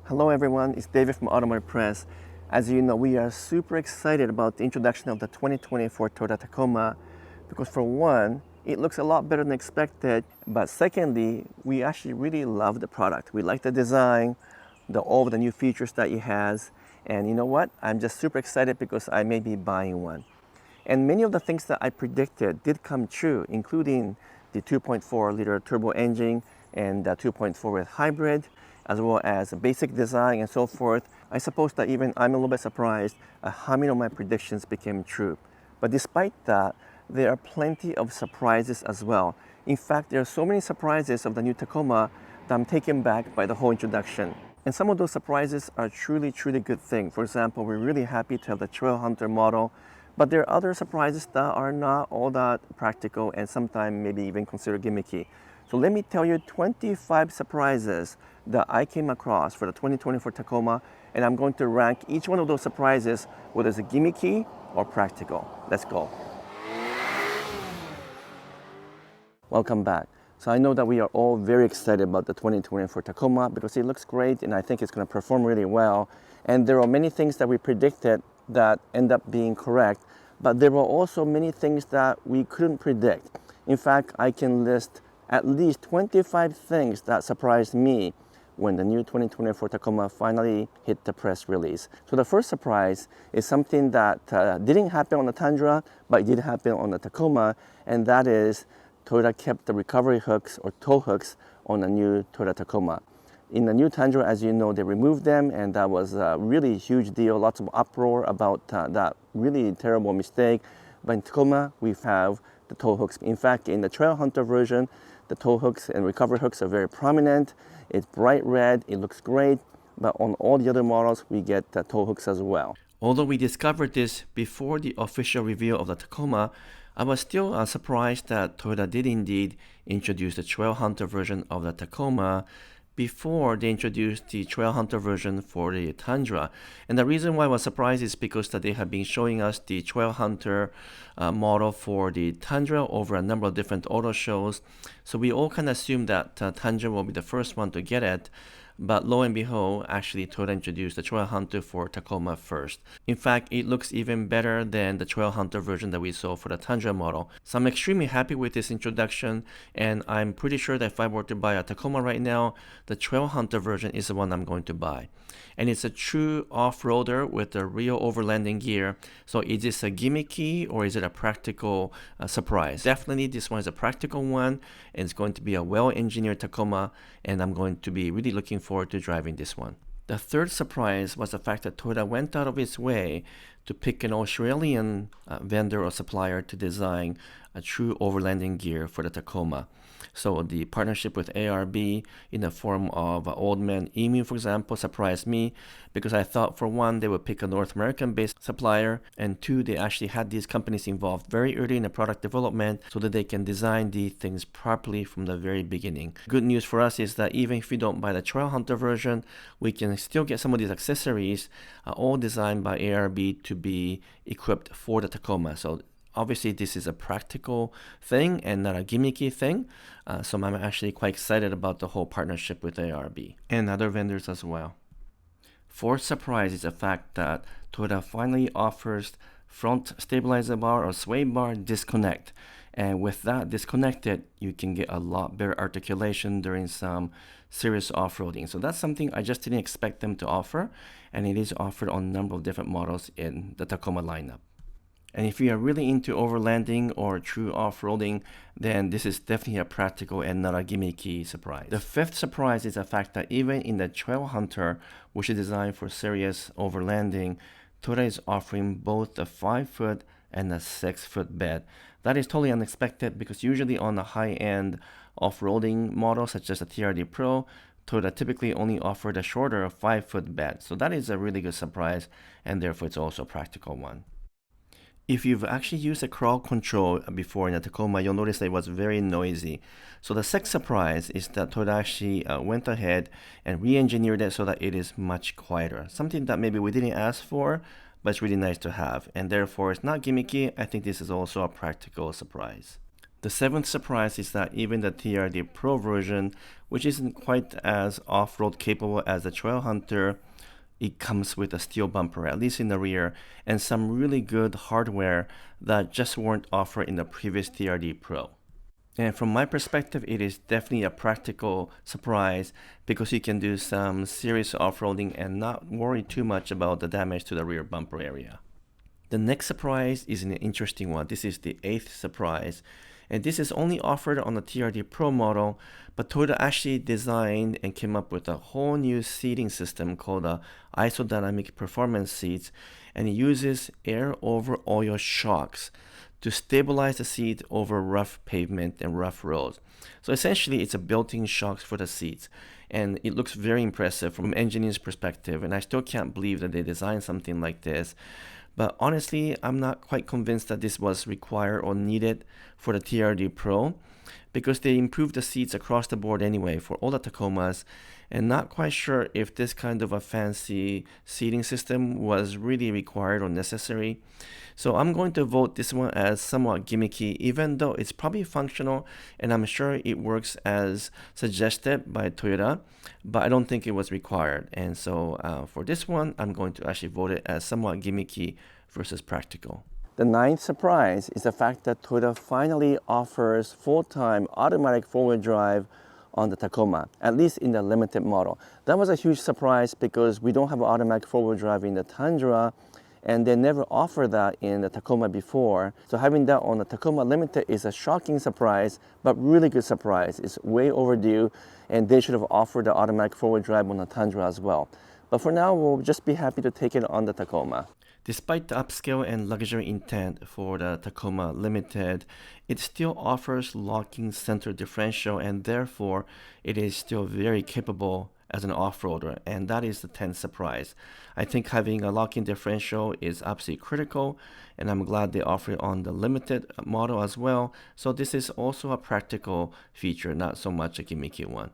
Hello everyone, it's David from Automotive Press. As you know, we are super excited about the introduction of the 2024 Toyota Tacoma because for one, it looks a lot better than expected, but secondly, we actually really love the product. We like the design, all of the new features that it has, and you know what? I'm just super excited because I may be buying one. And many of the things that I predicted did come true, including the 2.4-liter turbo engine and the 2.4 with hybrid, as well as basic design and so forth. I suppose that even I'm a little bit surprised at how many of my predictions became true. But despite that, there are plenty of surprises as well. In fact, there are so many surprises of the new Tacoma that I'm taken back by the whole introduction. And some of those surprises are truly good things. For example, we're really happy to have the Trail Hunter model, but there are other surprises that are not all that practical and sometimes maybe even considered gimmicky. So let me tell you 25 surprises that I came across for the 2024 Tacoma, and I'm going to rank each one of those surprises whether it's a gimmicky or practical. Let's go. Welcome back. So I know that we are all very excited about the 2024 Tacoma because it looks great and I think it's going to perform really well. And there are many things that we predicted that end up being correct, but there were also many things that we couldn't predict. In fact, I can list at least 25 things that surprised me when the new 2024 Tacoma finally hit the press release. So the first surprise is something that didn't happen on the Tundra, but it did happen on the Tacoma, and that is Toyota kept the recovery hooks or tow hooks on the new Toyota Tacoma. In the new Tundra, as you know, they removed them, and that was a really huge deal, lots of uproar about that really terrible mistake. But in Tacoma, we have the tow hooks. In fact, in the Trail Hunter version, the tow hooks and recovery hooks are very prominent. It's bright red, it looks great, but on all the other models, we get the tow hooks as well. Although we discovered this before the official reveal of the Tacoma, I was still surprised that Toyota did indeed introduce the Trail Hunter version of the Tacoma before they introduced the Trail Hunter version for the Tundra. And the reason why I was surprised is because that they have been showing us the Trail Hunter model for the Tundra over a number of different auto shows. So we all kind of assumed that Tundra will be the first one to get it. But lo and behold, actually Toyota introduced the Trail Hunter for Tacoma first. In fact, it looks even better than the Trail Hunter version that we saw for the Tundra model. So I'm extremely happy with this introduction, and I'm pretty sure that if I were to buy a Tacoma right now, the Trail Hunter version is the one I'm going to buy. And it's a true off-roader with a real overlanding gear. So is this a gimmicky or is it a practical surprise? Definitely this one is a practical one, and it's going to be a well-engineered Tacoma, and I'm going to be really looking forward to driving this one. The third surprise was the fact that Toyota went out of its way to pick an Australian vendor or supplier to design a true overlanding gear for the Tacoma. So the partnership with ARB in the form of Old Man Emu, for example, surprised me because I thought, for one, they would pick a North American-based supplier, and two, they actually had these companies involved very early in the product development so that they can design these things properly from the very beginning. Good news for us is that even if we don't buy the Trail Hunter version, we can still get some of these accessories all designed by ARB to be equipped for the Tacoma. So obviously, this is a practical thing and not a gimmicky thing. So I'm actually quite excited about the whole partnership with ARB and other vendors as well. Fourth surprise is the fact that Toyota finally offers front stabilizer bar or sway bar disconnect. And with that disconnected, you can get a lot better articulation during some serious off-roading. So that's something I just didn't expect them to offer. And it is offered on a number of different models in the Tacoma lineup. And if you are really into overlanding or true off-roading, then this is definitely a practical and not a gimmicky surprise. The fifth surprise is the fact that even in the Trail Hunter, which is designed for serious overlanding, Toyota is offering both a 5-foot and a 6-foot bed. That is totally unexpected because usually on the high-end off-roading models such as the TRD Pro, Toyota typically only offered a shorter 5-foot bed. So that is a really good surprise, and therefore it's also a practical one. If you've actually used a crawl control before in the Tacoma, you'll notice that it was very noisy. So the sixth surprise is that Toyota actually went ahead and re-engineered it so that it is much quieter. Something that maybe we didn't ask for, but it's really nice to have. And therefore, it's not gimmicky. I think this is also a practical surprise. The seventh surprise is that even the TRD Pro version, which isn't quite as off-road capable as the Trail Hunter, it comes with a steel bumper, at least in the rear, and some really good hardware that just weren't offered in the previous TRD Pro. And from my perspective, it is definitely a practical surprise because you can do some serious off-roading and not worry too much about the damage to the rear bumper area. The next surprise is an interesting one. This is the eighth surprise. And this is only offered on the TRD Pro model, but Toyota actually designed and came up with a whole new seating system called the Isodynamic Performance Seats, and it uses air over oil shocks to stabilize the seat over rough pavement and rough roads. So essentially, it's a built-in shocks for the seats, and it looks very impressive from an engineer's perspective, and I still can't believe that they designed something like this. But honestly, I'm not quite convinced that this was required or needed for the TRD Pro because they improved the seats across the board anyway for all the Tacomas, and not quite sure if this kind of a fancy seating system was really required or necessary. So I'm going to vote this one as somewhat gimmicky, even though it's probably functional and I'm sure it works as suggested by Toyota, but I don't think it was required. And so for this one, I'm going to actually vote it as somewhat gimmicky versus practical. The ninth surprise is the fact that Toyota finally offers full-time automatic four-wheel drive on the Tacoma, at least in the limited model. That was a huge surprise because we don't have automatic four-wheel drive in the Tundra, and they never offered that in the Tacoma before. So having that on the Tacoma Limited is a shocking surprise, but really good surprise. It's way overdue, and they should have offered the automatic four-wheel drive on the Tundra as well. But for now, we'll just be happy to take it on the Tacoma. Despite the upscale and luxury intent for the Tacoma Limited, it still offers locking center differential, and therefore it is still very capable as an off-roader, and that is the 10th surprise. I think having a locking differential is absolutely critical, and I'm glad they offer it on the limited model as well. So this is also a practical feature, not so much a gimmicky one.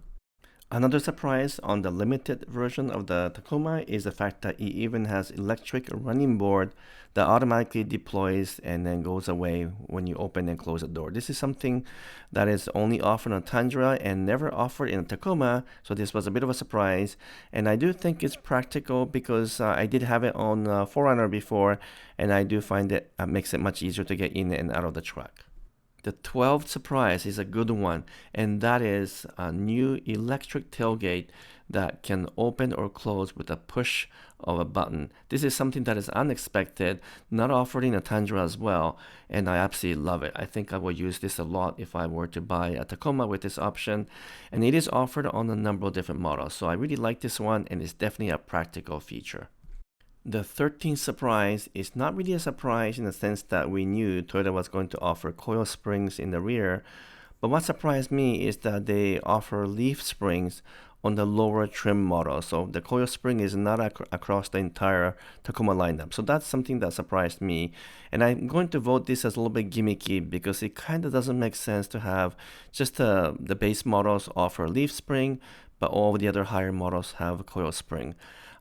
Another surprise on the limited version of the Tacoma is the fact that it even has electric running board that automatically deploys and then goes away when you open and close the door. This is something that is only offered on Tundra and never offered in a Tacoma, so this was a bit of a surprise. And I do think it's practical because I did have it on 4Runner before, and I do find it makes it much easier to get in and out of the truck. The 12th surprise is a good one, and that is a new electric tailgate that can open or close with a push of a button. This is something that is unexpected, not offered in a Tundra as well, and I absolutely love it. I think I will use this a lot if I were to buy a Tacoma with this option, and it is offered on a number of different models. So I really like this one, and it's definitely a practical feature. The 13th surprise is not really a surprise in the sense that we knew Toyota was going to offer coil springs in the rear, but what surprised me is that they offer leaf springs on the lower trim model. So the coil spring is not across the entire Tacoma lineup. So that's something that surprised me. And I'm going to vote this as a little bit gimmicky because it kind of doesn't make sense to have just the base models offer leaf spring, but all the other higher models have coil spring.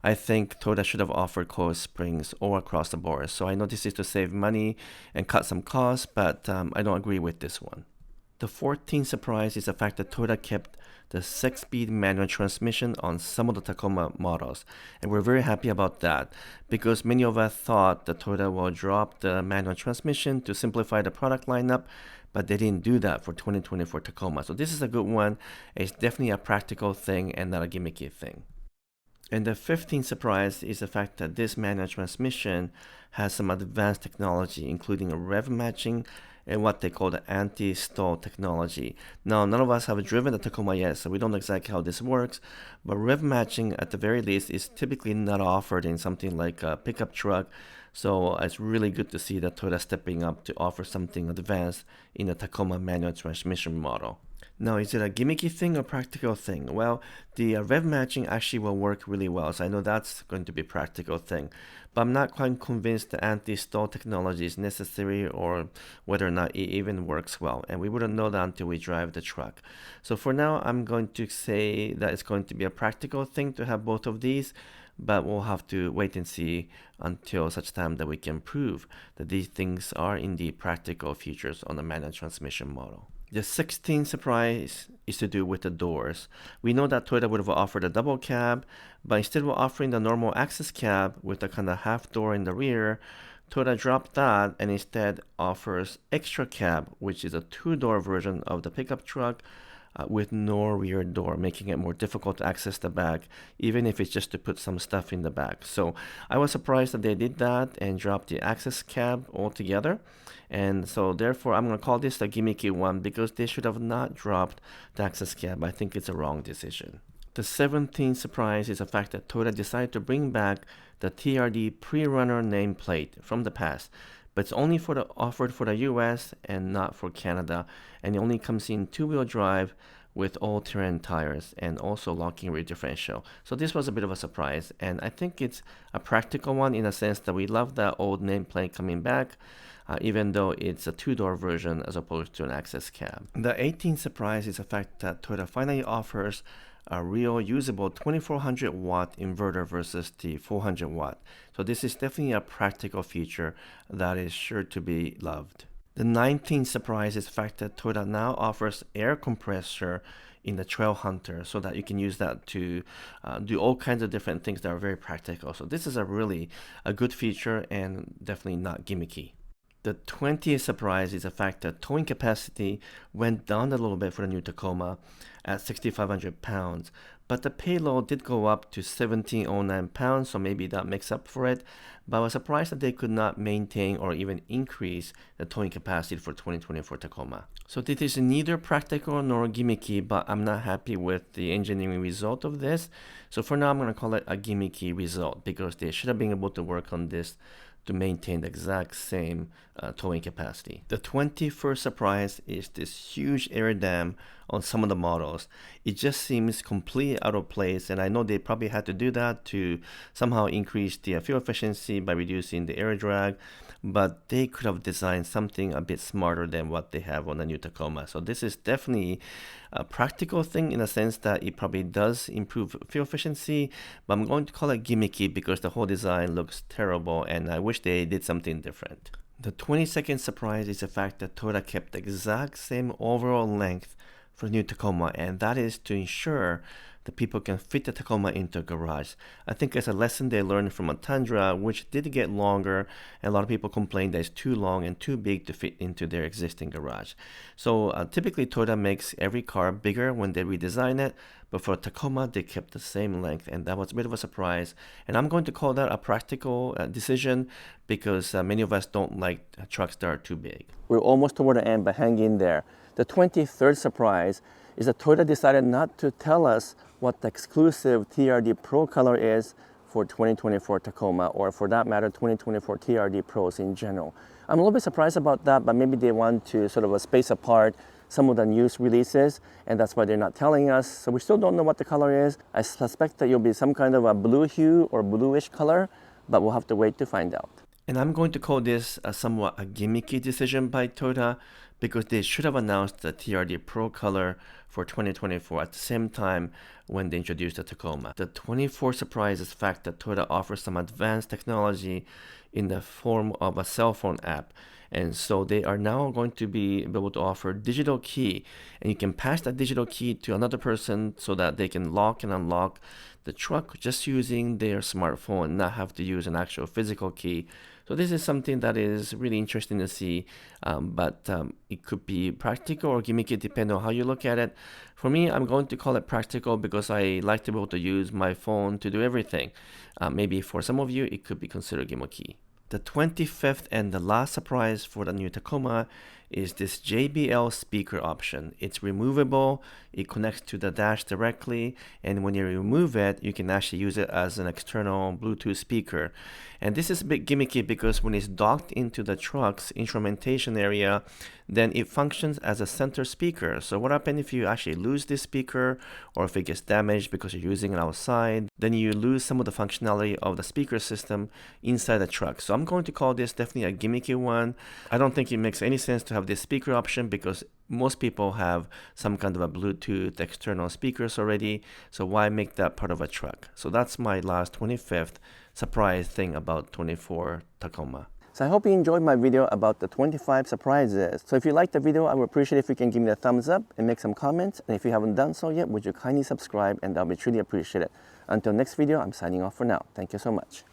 I think Toyota should have offered coil springs all across the board. So I know this is to save money and cut some costs, but I don't agree with this one. The 14th surprise is the fact that Toyota kept the 6-speed manual transmission on some of the Tacoma models. And we're very happy about that because many of us thought that Toyota will drop the manual transmission to simplify the product lineup, but they didn't do that for 2024 Tacoma. So this is a good one. It's definitely a practical thing and not a gimmicky thing. And the 15th surprise is the fact that this manual transmission has some advanced technology, including a rev matching and what they call the anti-stall technology. Now, none of us have driven the Tacoma yet, so we don't know exactly how this works, but rev matching, at the very least, is typically not offered in something like a pickup truck, so it's really good to see that Toyota stepping up to offer something advanced in the Tacoma manual transmission model. Now, is it a gimmicky thing or practical thing? Well, the Rev Matching actually will work really well, so I know that's going to be a practical thing. But I'm not quite convinced the anti-stall technology is necessary or whether or not it even works well. And we wouldn't know that until we drive the truck. So for now, I'm going to say that it's going to be a practical thing to have both of these, but we'll have to wait and see until such time that we can prove that these things are indeed practical features on the manual transmission model. The 16th surprise is to do with the doors. We know that Toyota would have offered a double cab, but instead of offering the normal access cab with a kind of half door in the rear, Toyota dropped that and instead offers extra cab, which is a two-door version of the pickup truck with no rear door, making it more difficult to access the back, even if it's just to put some stuff in the back. So I was surprised that they did that and dropped the access cab altogether. And so therefore, I'm going to call this a gimmicky one because they should have not dropped the access cab. I think it's a wrong decision. The 17th surprise is the fact that Toyota decided to bring back the TRD PreRunner nameplate from the past, but it's only offered for the US and not for Canada, and it only comes in two-wheel drive with all-terrain tires and also locking rear differential. So this was a bit of a surprise, and I think it's a practical one in a sense that we love that old nameplate coming back, even though it's a two-door version as opposed to an access cab. The 18th surprise is the fact that Toyota finally offers a real usable 2400 watt inverter versus the 400 watt. So this is definitely a practical feature that is sure to be loved. The 19th surprise is the fact that Toyota now offers air compressor in the Trail Hunter so that you can use that to do all kinds of different things that are very practical. So this is a really good feature and definitely not gimmicky. The 20th surprise is the fact that towing capacity went down a little bit for the new Tacoma at 6,500 pounds, but the payload did go up to 1,709 pounds, so maybe that makes up for it. But I was surprised that they could not maintain or even increase the towing capacity for 2024 Tacoma. So this is neither practical nor gimmicky, but I'm not happy with the engineering result of this. So for now, I'm going to call it a gimmicky result because they should have been able to work on this to maintain the exact same towing capacity. The 21st surprise is this huge air dam on some of the models. It just seems completely out of place, and I know they probably had to do that to somehow increase the fuel efficiency by reducing the air drag, but they could have designed something a bit smarter than what they have on the new Tacoma. So this is definitely a practical thing in a sense that it probably does improve fuel efficiency, but I'm going to call it gimmicky because the whole design looks terrible and I wish they did something different. The 22nd surprise is the fact that Toyota kept the exact same overall length for the new Tacoma, and that is to ensure that people can fit the Tacoma into a garage. I think it's a lesson they learned from a Tundra, which did get longer, and a lot of people complained that it's too long and too big to fit into their existing garage. So typically Toyota makes every car bigger when they redesign it, but for Tacoma they kept the same length, and that was a bit of a surprise. And I'm going to call that a practical decision because many of us don't like trucks that are too big. We're almost toward the end, but hang in there. The 23rd surprise is that Toyota decided not to tell us what the exclusive TRD Pro color is for 2024 Tacoma, or for that matter, 2024 TRD Pros in general. I'm a little bit surprised about that, but maybe they want to sort of space apart some of the news releases, and that's why they're not telling us. So we still don't know what the color is. I suspect that it'll be some kind of a blue hue or bluish color, but we'll have to wait to find out. And I'm going to call this somewhat a gimmicky decision by Toyota because they should have announced the TRD Pro color for 2024 at the same time when they introduced the Tacoma. The 24th surprise is the fact that Toyota offers some advanced technology in the form of a cell phone app. And so they are now going to be able to offer digital key, and you can pass that digital key to another person so that they can lock and unlock the truck just using their smartphone and not have to use an actual physical key. So this is something that is really interesting to see, but it could be practical or gimmicky depending on how you look at it. For me, I'm going to call it practical because I like to be able to use my phone to do everything. Maybe for some of you, it could be considered gimmicky. The 25th and the last surprise for the new Tacoma is this JBL speaker option. It's removable, it connects to the dash directly, and when you remove it, you can actually use it as an external Bluetooth speaker. And this is a bit gimmicky because when it's docked into the truck's instrumentation area, then it functions as a center speaker. So what happens if you actually lose this speaker, or if it gets damaged because you're using it outside, then you lose some of the functionality of the speaker system inside the truck. So I'm going to call this definitely a gimmicky one. I don't think it makes any sense to have this speaker option because most people have some kind of a Bluetooth external speakers already, so why make that part of a truck? So that's my last 25th surprise thing about 24 Tacoma. So I hope you enjoyed my video about the 25 surprises. So if you liked the video, I would appreciate if you can give me a thumbs up and make some comments. And if you haven't done so yet, would you kindly subscribe, and that would be truly appreciated. Until next video, I'm signing off for now. Thank you so much.